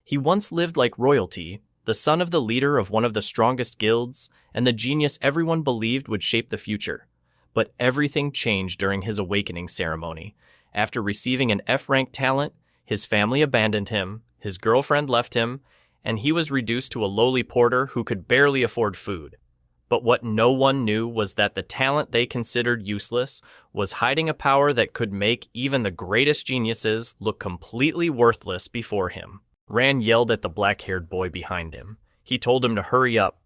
He once lived like royalty, the son of the leader of one of the strongest guilds, and the genius everyone believed would shape the future. But everything changed during his awakening ceremony. After receiving an F-rank talent, his family abandoned him, his girlfriend left him, and he was reduced to a lowly porter who could barely afford food. But what no one knew was that the talent they considered useless was hiding a power that could make even the greatest geniuses look completely worthless before him. Ran yelled at the black-haired boy behind him. He told him to hurry up.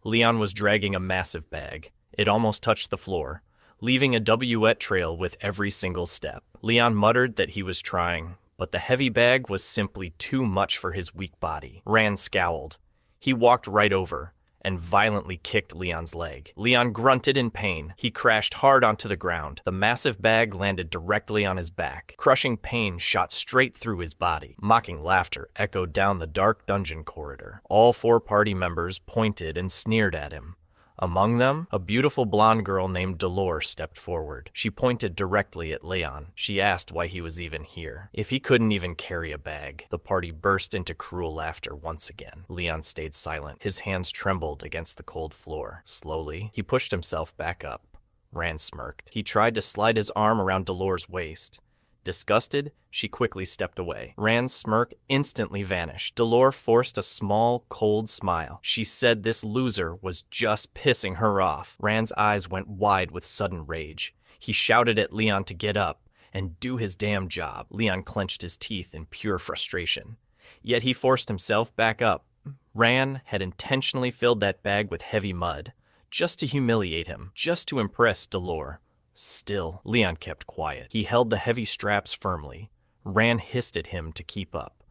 Leon was dragging a massive bag. It almost touched the floor, leaving a wet trail with every single step. Leon muttered that he was trying, but the heavy bag was simply too much for his weak body. Ran scowled. He walked right over and violently kicked Leon's leg. Leon grunted in pain. He crashed hard onto the ground. The massive bag landed directly on his back. Crushing pain shot straight through his body. Mocking laughter echoed down the dark dungeon corridor. All 4 party members pointed and sneered at him. Among them, a beautiful blonde girl named Dolores stepped forward. She pointed directly at Leon. She asked why he was even here, if he couldn't even carry a bag. The party burst into cruel laughter once again. Leon stayed silent. His hands trembled against the cold floor. Slowly, he pushed himself back up. Ran smirked. He tried to slide his arm around Dolores' waist. Disgusted, she quickly stepped away. Ran's smirk instantly vanished. Dolores forced a small, cold smile. She said this loser was just pissing her off. Ran's eyes went wide with sudden rage. He shouted at Leon to get up and do his damn job. Leon clenched his teeth in pure frustration. Yet he forced himself back up. Ran had intentionally filled that bag with heavy mud, just to humiliate him, just to impress Dolores. Still, Leon kept quiet. He held the heavy straps firmly. Ran hissed at him to keep up,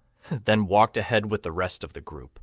then walked ahead with the rest of the group.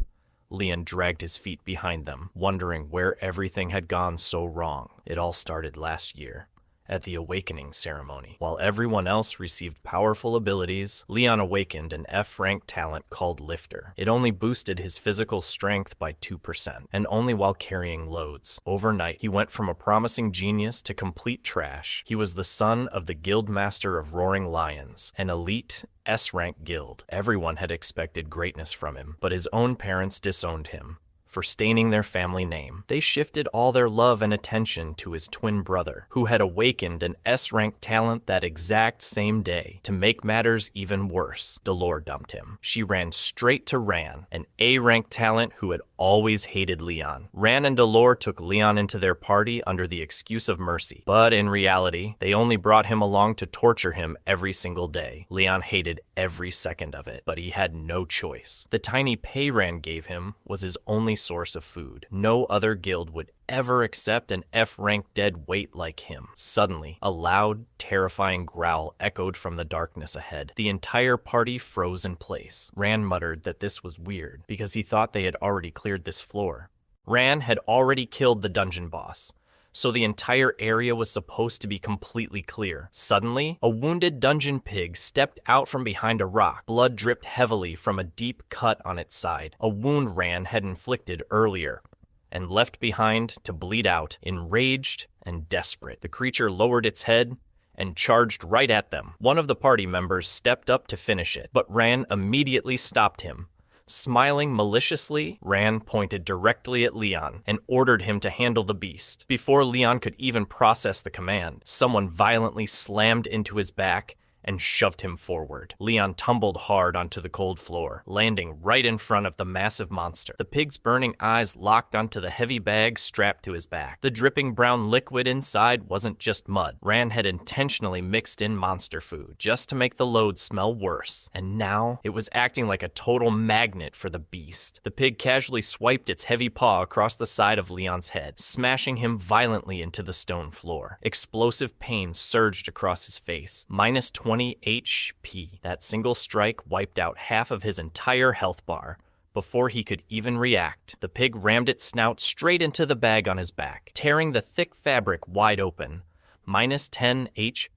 Leon dragged his feet behind them, wondering where everything had gone so wrong. It all started last year, at the Awakening ceremony. While everyone else received powerful abilities, Leon awakened an F-rank talent called Lifter. It only boosted his physical strength by 2%, and only while carrying loads. Overnight, he went from a promising genius to complete trash. He was the son of the guild master of Roaring Lions, an elite S-rank guild. Everyone had expected greatness from him, but his own parents disowned him for staining their family name. They shifted all their love and attention to his twin brother, who had awakened an S-rank talent that exact same day. To make matters even worse, Dolores dumped him. She ran straight to Ran, an A-rank talent who had always hated Leon. Ran and Dolores took Leon into their party under the excuse of mercy, but in reality, they only brought him along to torture him every single day. Leon hated every second of it, but he had no choice. The tiny pay Ran gave him was his only source of food. No other guild would ever accept an F-rank dead weight like him. Suddenly, a loud, terrifying growl echoed from the darkness ahead. The entire party froze in place. Ran muttered that this was weird, because he thought they had already cleared this floor. Ran had already killed the dungeon boss, so the entire area was supposed to be completely clear. Suddenly, a wounded dungeon pig stepped out from behind a rock. Blood dripped heavily from a deep cut on its side, a wound Ran had inflicted earlier, and left behind to bleed out. Enraged and desperate, the creature lowered its head and charged right at them. One of the party members stepped up to finish it, but Ran immediately stopped him. Smiling maliciously, Ran pointed directly at Leon and ordered him to handle the beast. Before Leon could even process the command, someone violently slammed into his back and shoved him forward. Leon tumbled hard onto the cold floor, landing right in front of the massive monster. The pig's burning eyes locked onto the heavy bag strapped to his back. The dripping brown liquid inside wasn't just mud. Ran had intentionally mixed in monster food, just to make the load smell worse. And now, it was acting like a total magnet for the beast. The pig casually swiped its heavy paw across the side of Leon's head, smashing him violently into the stone floor. Explosive pain surged across his face. Minus 20 HP. That single strike wiped out half of his entire health bar. Before he could even react, the pig rammed its snout straight into the bag on his back, tearing the thick fabric wide open. Minus 10 HP.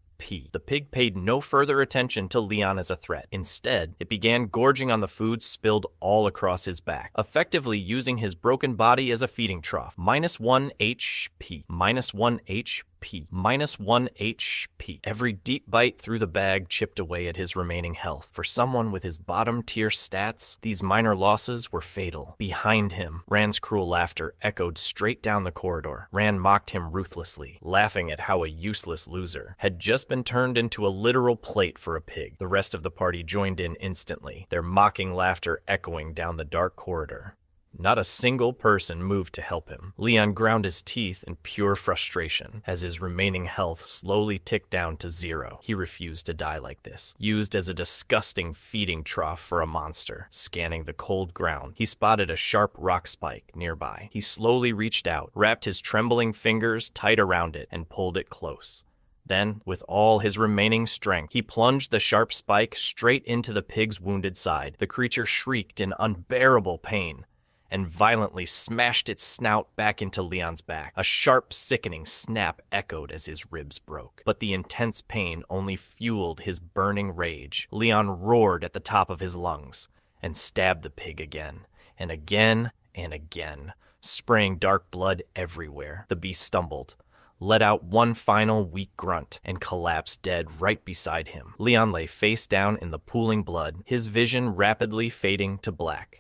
The pig paid no further attention to Leon as a threat. Instead, it began gorging on the food spilled all across his back, effectively using his broken body as a feeding trough. Minus 1 HP. Minus 1 HP. HP, -1 HP. Every deep bite through the bag chipped away at his remaining health. For someone with his bottom-tier stats, these minor losses were fatal. Behind him, Rand's cruel laughter echoed straight down the corridor. Rand mocked him ruthlessly, laughing at how a useless loser had just been turned into a literal plate for a pig. The rest of the party joined in instantly, their mocking laughter echoing down the dark corridor. Not a single person moved to help him. Leon ground his teeth in pure frustration as his remaining health slowly ticked down to 0. He refused to die like this, used as a disgusting feeding trough for a monster. Scanning the cold ground, he spotted a sharp rock spike nearby. He slowly reached out, wrapped his trembling fingers tight around it, and pulled it close. Then, with all his remaining strength, he plunged the sharp spike straight into the pig's wounded side. The creature shrieked in unbearable pain and violently smashed its snout back into Leon's back. A sharp, sickening snap echoed as his ribs broke. But the intense pain only fueled his burning rage. Leon roared at the top of his lungs and stabbed the pig again, and again, and again, spraying dark blood everywhere. The beast stumbled, let out one final weak grunt, and collapsed dead right beside him. Leon lay face down in the pooling blood, his vision rapidly fading to black.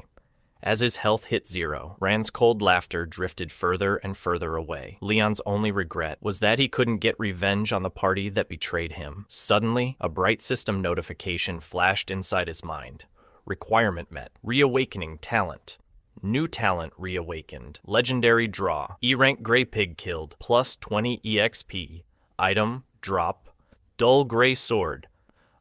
As his health hit 0, Rand's cold laughter drifted further and further away. Leon's only regret was that he couldn't get revenge on the party that betrayed him. Suddenly, a bright system notification flashed inside his mind. Requirement met. Reawakening talent. New talent reawakened. Legendary draw. E-rank gray pig killed. +20 EXP. Item, drop. Dull gray sword.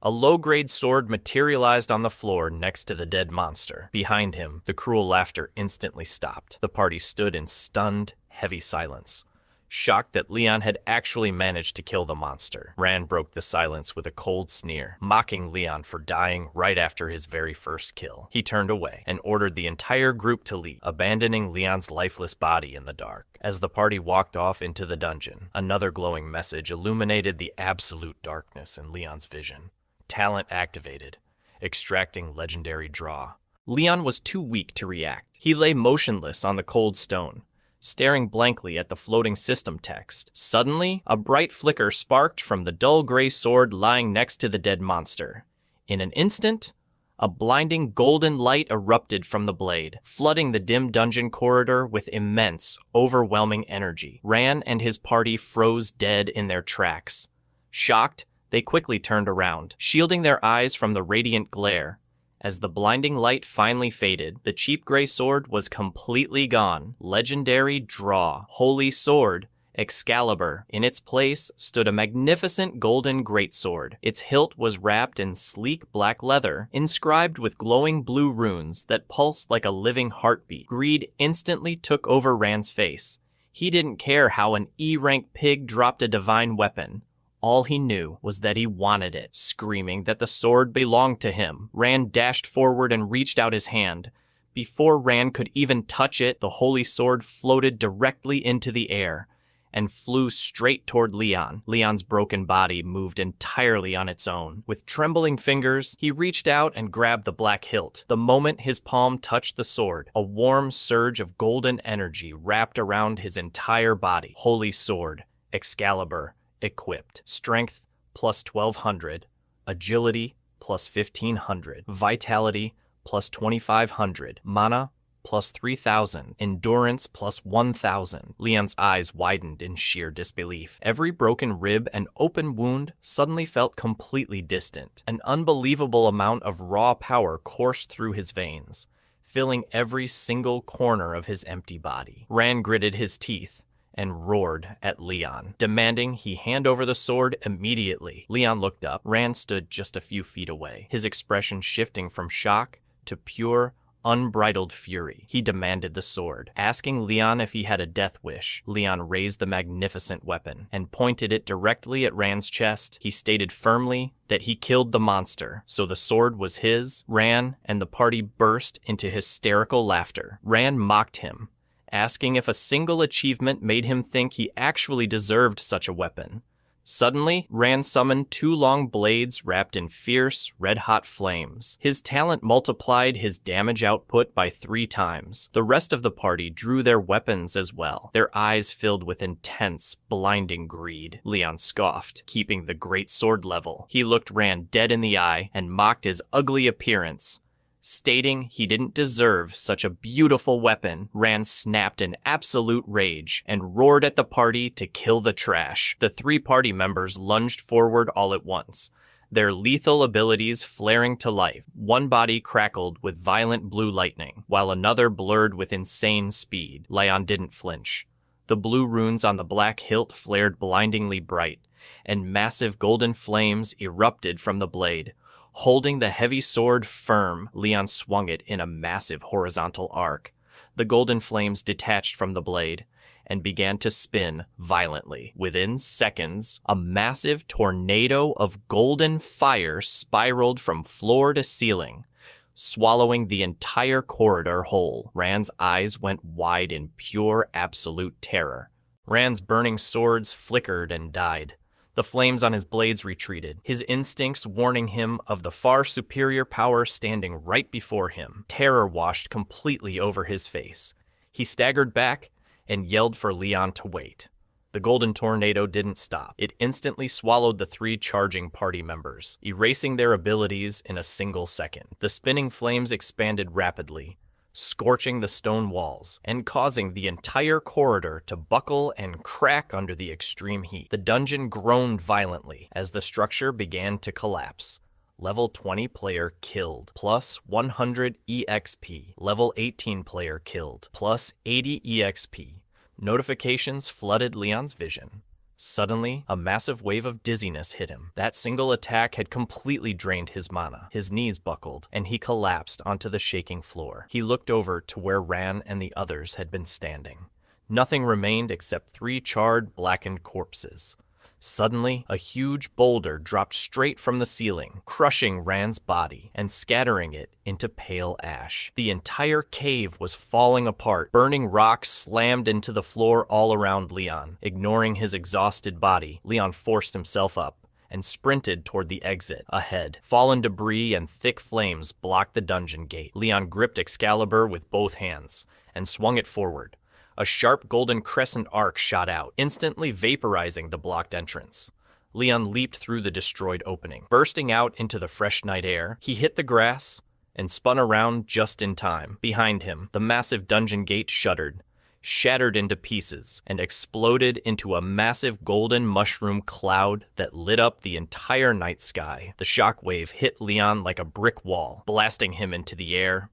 A low-grade sword materialized on the floor next to the dead monster. Behind him, the cruel laughter instantly stopped. The party stood in stunned, heavy silence, shocked that Leon had actually managed to kill the monster. Rand broke the silence with a cold sneer, mocking Leon for dying right after his very first kill. He turned away and ordered the entire group to leave, abandoning Leon's lifeless body in the dark. As the party walked off into the dungeon, another glowing message illuminated the absolute darkness in Leon's vision. Talent activated. Extracting legendary draw. Leon was too weak to react. He lay motionless on the cold stone, staring blankly at the floating system text. Suddenly, a bright flicker sparked from the dull gray sword lying next to the dead monster. In an instant, a blinding golden light erupted from the blade, flooding the dim dungeon corridor with immense, overwhelming energy. Rand and his party froze dead in their tracks. Shocked, they quickly turned around, shielding their eyes from the radiant glare. As the blinding light finally faded, the cheap gray sword was completely gone. Legendary draw. Holy sword. Excalibur. In its place stood a magnificent golden greatsword. Its hilt was wrapped in sleek black leather, inscribed with glowing blue runes that pulsed like a living heartbeat. Greed instantly took over Rand's face. He didn't care how an E-rank pig dropped a divine weapon. All he knew was that he wanted it. Screaming that the sword belonged to him, Rand dashed forward and reached out his hand. Before Rand could even touch it, the holy sword floated directly into the air and flew straight toward Leon. Leon's broken body moved entirely on its own. With trembling fingers, he reached out and grabbed the black hilt. The moment his palm touched the sword, a warm surge of golden energy wrapped around his entire body. Holy sword. Excalibur. Equipped. Strength +1200, agility +1500, vitality +2500, mana +3000, endurance +1000. Leon's eyes widened in sheer disbelief. Every broken rib and open wound suddenly felt completely distant. An unbelievable amount of raw power coursed through his veins, filling every single corner of his empty body. Rand gritted his teeth and roared at Leon, demanding he hand over the sword immediately. Leon looked up. Rand stood just a few feet away, his expression shifting from shock to pure, unbridled fury. He demanded the sword, asking Leon if he had a death wish. Leon raised the magnificent weapon and pointed it directly at Rand's chest. He stated firmly that he killed the monster, so the sword was his. Rand and the party burst into hysterical laughter. Rand mocked him, asking if a single achievement made him think he actually deserved such a weapon. Suddenly, Ran summoned 2 long blades wrapped in fierce, red-hot flames. His talent multiplied his damage output by 3 times. The rest of the party drew their weapons as well, their eyes filled with intense, blinding greed. Leon scoffed, keeping the great sword level. He looked Ran dead in the eye and mocked his ugly appearance. Stating he didn't deserve such a beautiful weapon, Ran snapped in absolute rage and roared at the party to kill the trash. The 3 party members lunged forward all at once, their lethal abilities flaring to life. One body crackled with violent blue lightning, while another blurred with insane speed. Leon didn't flinch. The blue runes on the black hilt flared blindingly bright, and massive golden flames erupted from the blade. Holding the heavy sword firm, Leon swung it in a massive horizontal arc. The golden flames detached from the blade and began to spin violently. Within seconds, a massive tornado of golden fire spiraled from floor to ceiling, swallowing the entire corridor whole. Ran's eyes went wide in pure, absolute terror. Ran's burning swords flickered and died. The flames on his blades retreated, his instincts warning him of the far superior power standing right before him. Terror washed completely over his face. He staggered back and yelled for Leon to wait. The golden tornado didn't stop. It instantly swallowed the 3 charging party members, erasing their abilities in a single second. The spinning flames expanded rapidly, scorching the stone walls and causing the entire corridor to buckle and crack under the extreme heat. The dungeon groaned violently as the structure began to collapse. Level 20 player killed, plus 100 EXP. Level 18 player killed, plus 80 EXP. Notifications flooded Leon's vision. Suddenly, a massive wave of dizziness hit him. That single attack had completely drained his mana. His knees buckled, and he collapsed onto the shaking floor. He looked over to where Ran and the others had been standing. Nothing remained except 3 charred, blackened corpses. Suddenly, a huge boulder dropped straight from the ceiling, crushing Ran's body and scattering it into pale ash. The entire cave was falling apart. Burning rocks slammed into the floor all around Leon. Ignoring his exhausted body, Leon forced himself up and sprinted toward the exit. Ahead, fallen debris and thick flames blocked the dungeon gate. Leon gripped Excalibur with both hands and swung it forward. A sharp golden crescent arc shot out, instantly vaporizing the blocked entrance. Leon leaped through the destroyed opening. Bursting out into the fresh night air, he hit the grass and spun around just in time. Behind him, the massive dungeon gate shuddered, shattered into pieces, and exploded into a massive golden mushroom cloud that lit up the entire night sky. The shockwave hit Leon like a brick wall, blasting him into the air,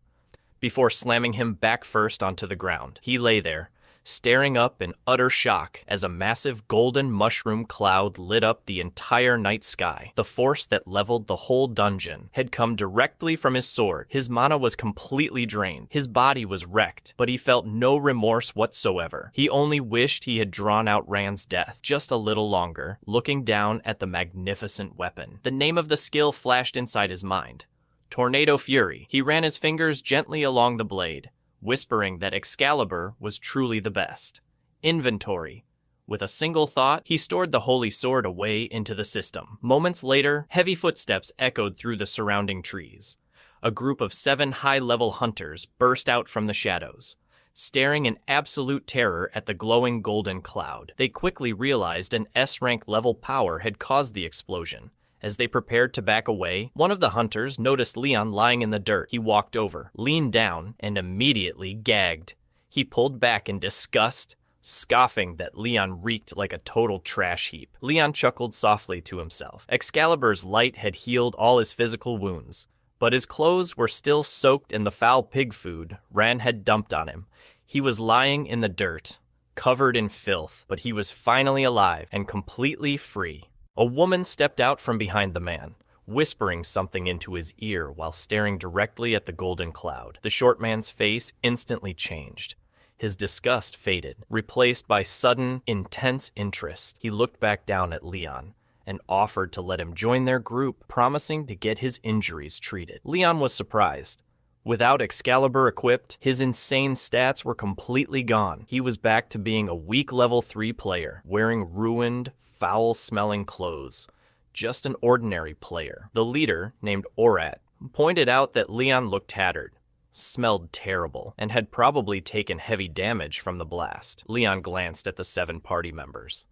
before slamming him back first onto the ground. He lay there, staring up in utter shock as a massive golden mushroom cloud lit up the entire night sky. The force that leveled the whole dungeon had come directly from his sword. His mana was completely drained. His body was wrecked, but he felt no remorse whatsoever. He only wished he had drawn out Ran's death just a little longer, looking down at the magnificent weapon. The name of the skill flashed inside his mind. Tornado Fury. He ran his fingers gently along the blade, whispering that Excalibur was truly the best. Inventory. With a single thought, he stored the holy sword away into the system. Moments later, heavy footsteps echoed through the surrounding trees. A group of 7 high-level hunters burst out from the shadows, staring in absolute terror at the glowing golden cloud. They quickly realized an S-rank level power had caused the explosion. As they prepared to back away, one of the hunters noticed Leon lying in the dirt. He walked over, leaned down, and immediately gagged. He pulled back in disgust, scoffing that Leon reeked like a total trash heap. Leon chuckled softly to himself. Excalibur's light had healed all his physical wounds, but his clothes were still soaked in the foul pig food Ran had dumped on him. He was lying in the dirt, covered in filth, but he was finally alive and completely free. A woman stepped out from behind the man, whispering something into his ear while staring directly at the golden cloud. The short man's face instantly changed. His disgust faded, replaced by sudden, intense interest. He looked back down at Leon and offered to let him join their group, promising to get his injuries treated. Leon was surprised, Without Excalibur equipped, his insane stats were completely gone. He was back to being a weak level 3 player, wearing ruined, foul-smelling clothes. Just an ordinary player. The leader, named Orat, pointed out that Leon looked tattered, smelled terrible, and had probably taken heavy damage from the blast. Leon glanced at the 7 party members.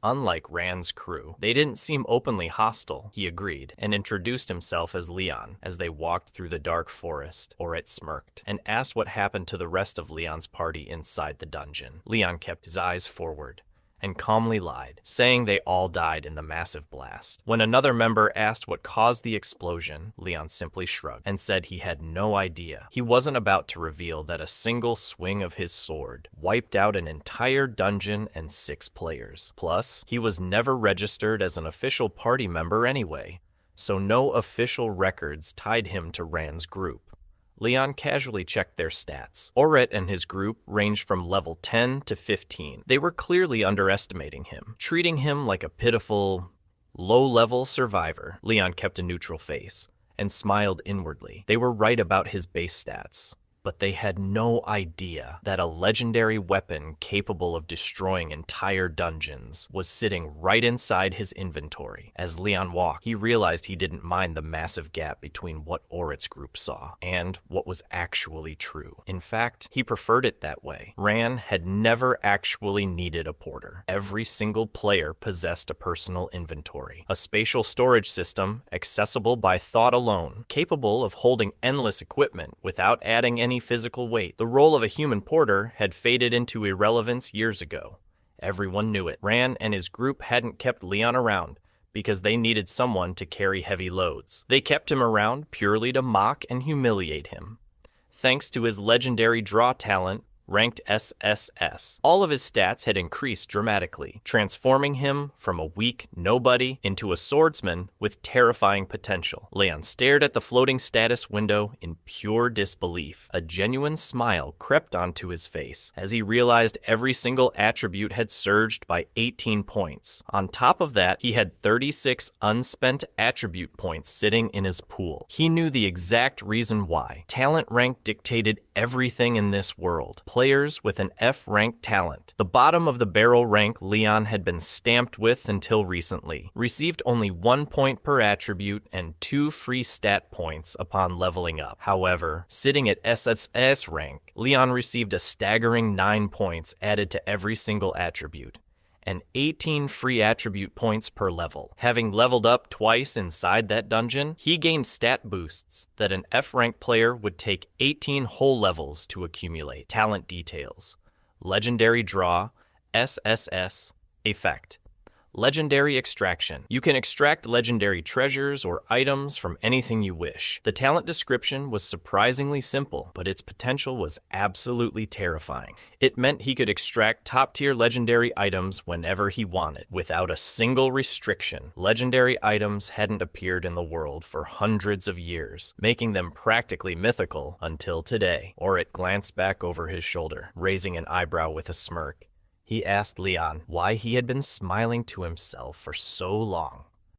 Unlike Rand's crew, they didn't seem openly hostile, he agreed, and introduced himself as Leon. As they walked through the dark forest, Orat smirked, and asked what happened to the rest of Leon's party inside the dungeon. Leon kept his eyes forward, and calmly lied, saying they all died in the massive blast. When another member asked what caused the explosion, Leon simply shrugged and said he had no idea. He wasn't about to reveal that a single swing of his sword wiped out an entire dungeon and 6 players. Plus, he was never registered as an official party member anyway, so no official records tied him to Rand's group. Leon casually checked their stats. Orat and his group ranged from level 10 to 15. They were clearly underestimating him, treating him like a pitiful, low-level survivor. Leon kept a neutral face and smiled inwardly. They were right about his base stats, but they had no idea that a legendary weapon capable of destroying entire dungeons was sitting right inside his inventory. As Leon walked, he realized he didn't mind the massive gap between what Orat's group saw and what was actually true. In fact, he preferred it that way. Rand had never actually needed a porter. Every single player possessed a personal inventory, a spatial storage system accessible by thought alone, capable of holding endless equipment without adding any physical weight. The role of a human porter had faded into irrelevance years ago. Everyone knew it. Rand and his group hadn't kept Leon around because they needed someone to carry heavy loads. They kept him around purely to mock and humiliate him. Thanks to his legendary draw talent, ranked SSS, all of his stats had increased dramatically, transforming him from a weak nobody into a swordsman with terrifying potential. Leon stared at the floating status window in pure disbelief. A genuine smile crept onto his face as he realized every single attribute had surged by 18 points. On top of that, he had 36 unspent attribute points sitting in his pool. He knew the exact reason why. Talent rank dictated everything in this world. Players with an F-rank talent, the bottom of the barrel rank Leon had been stamped with until recently, received only 1 point per attribute and 2 free stat points upon leveling up. However, sitting at SSS rank, Leon received a staggering 9 points added to every single attribute, and 18 free attribute points per level. Having leveled up twice inside that dungeon, he gained stat boosts that an F-rank player would take 18 whole levels to accumulate. Talent details: Legendary Draw, SSS, Effect. Legendary Extraction. You can extract legendary treasures or items from anything you wish. The talent description was surprisingly simple, but its potential was absolutely terrifying. It meant he could extract top-tier legendary items whenever he wanted, without a single restriction. Legendary items hadn't appeared in the world for hundreds of years, making them practically mythical until today. Orat glanced back over his shoulder, raising an eyebrow with a smirk. He asked Leon why he had been smiling to himself for so long.